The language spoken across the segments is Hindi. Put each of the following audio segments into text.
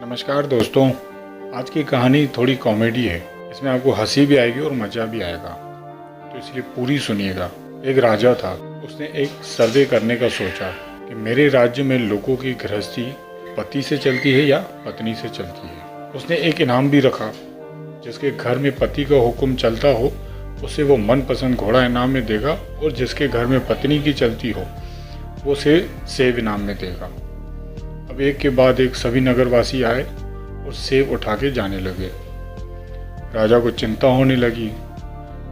नमस्कार दोस्तों, आज की कहानी थोड़ी कॉमेडी है। इसमें आपको हंसी भी आएगी और मज़ा भी आएगा, तो इसलिए पूरी सुनिएगा। एक राजा था, उसने एक सर्वे करने का सोचा कि मेरे राज्य में लोगों की गृहस्थी पति से चलती है या पत्नी से चलती है। उसने एक इनाम भी रखा, जिसके घर में पति का हुक्म चलता हो उसे वो मनपसंद घोड़ा इनाम में देगा, और जिसके घर में पत्नी की चलती हो वो उसे सेब इनाम में देगा। अब एक के बाद एक सभी नगरवासी आए और सेब उठा के जाने लगे। राजा को चिंता होने लगी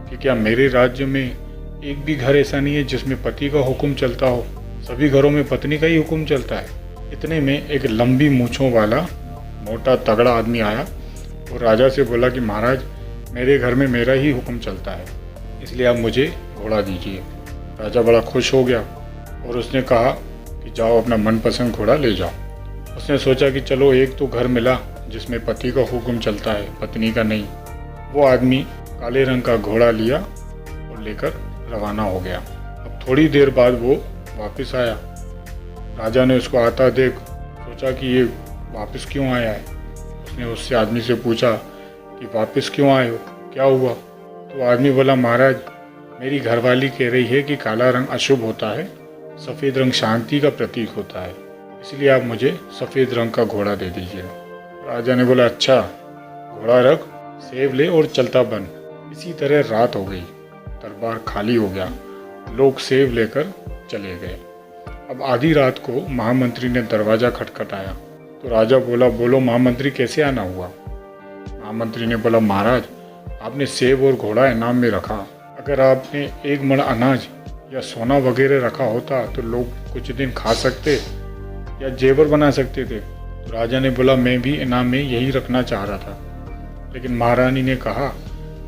कि क्या मेरे राज्य में एक भी घर ऐसा नहीं है जिसमें पति का हुक्म चलता हो, सभी घरों में पत्नी का ही हुक्म चलता है। इतने में एक लंबी मूंछों वाला मोटा तगड़ा आदमी आया और राजा से बोला कि महाराज, मेरे घर में मेरा ही हुक्म चलता है, इसलिए आप मुझे घोड़ा दीजिए। राजा बड़ा खुश हो गया और उसने कहा कि जाओ अपना मनपसंद घोड़ा ले जाओ। उसने सोचा कि चलो एक तो घर मिला जिसमें पति का हुक्म चलता है, पत्नी का नहीं। वो आदमी काले रंग का घोड़ा लिया और लेकर रवाना हो गया। अब थोड़ी देर बाद वो वापस आया। राजा ने उसको आता देख सोचा कि ये वापस क्यों आया है। उसने उससे आदमी से पूछा कि वापस क्यों आए हो, क्या हुआ। तो आदमी बोला, महाराज, मेरी घरवाली कह रही है कि काला रंग अशुभ होता है, सफ़ेद रंग शांति का प्रतीक होता है, इसलिए आप मुझे सफ़ेद रंग का घोड़ा दे दीजिए। राजा ने बोला, अच्छा, घोड़ा रख, सेब ले और चलता बन। इसी तरह रात हो गई, दरबार खाली हो गया, लोग सेब लेकर चले गए। अब आधी रात को महामंत्री ने दरवाज़ा खटखटाया तो राजा बोला, बोलो महामंत्री, कैसे आना हुआ। महामंत्री ने बोला, महाराज, आपने सेब और घोड़ा इनाम में रखा, अगर आपने एक मण अनाज या सोना वगैरह रखा होता तो लोग कुछ दिन खा सकते या जेवर बना सकते थे। तो राजा ने बोला, मैं भी इनाम में यही रखना चाह रहा था, लेकिन महारानी ने कहा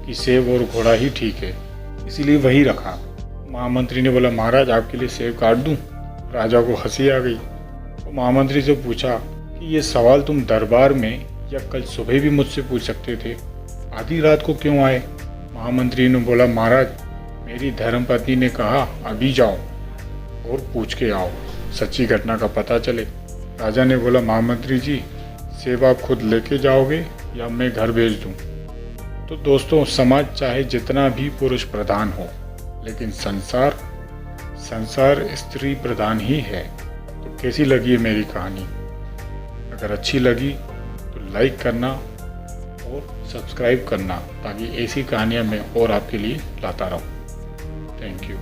कि सेब और घोड़ा ही ठीक है, इसीलिए वही रखा। महामंत्री ने बोला, महाराज, आपके लिए सेब काट दूं। राजा को हंसी आ गई। तो महामंत्री से पूछा कि ये सवाल तुम दरबार में या कल सुबह भी मुझसे पूछ सकते थे, आधी रात को क्यों आए। महामंत्री ने बोला, महाराज, मेरी धर्मपत्नी ने कहा अभी जाओ और पूछ के आओ, सच्ची घटना का पता चले। राजा ने बोला, महामंत्री जी, सेब आप खुद लेके जाओगे या मैं घर भेज दूं। तो दोस्तों, समाज चाहे जितना भी पुरुष प्रधान हो, लेकिन संसार स्त्री प्रधान ही है। तो कैसी लगी है मेरी कहानी? अगर अच्छी लगी तो लाइक करना और सब्सक्राइब करना, ताकि ऐसी कहानियाँ मैं और आपके लिए लाता रहूँ। Thank you.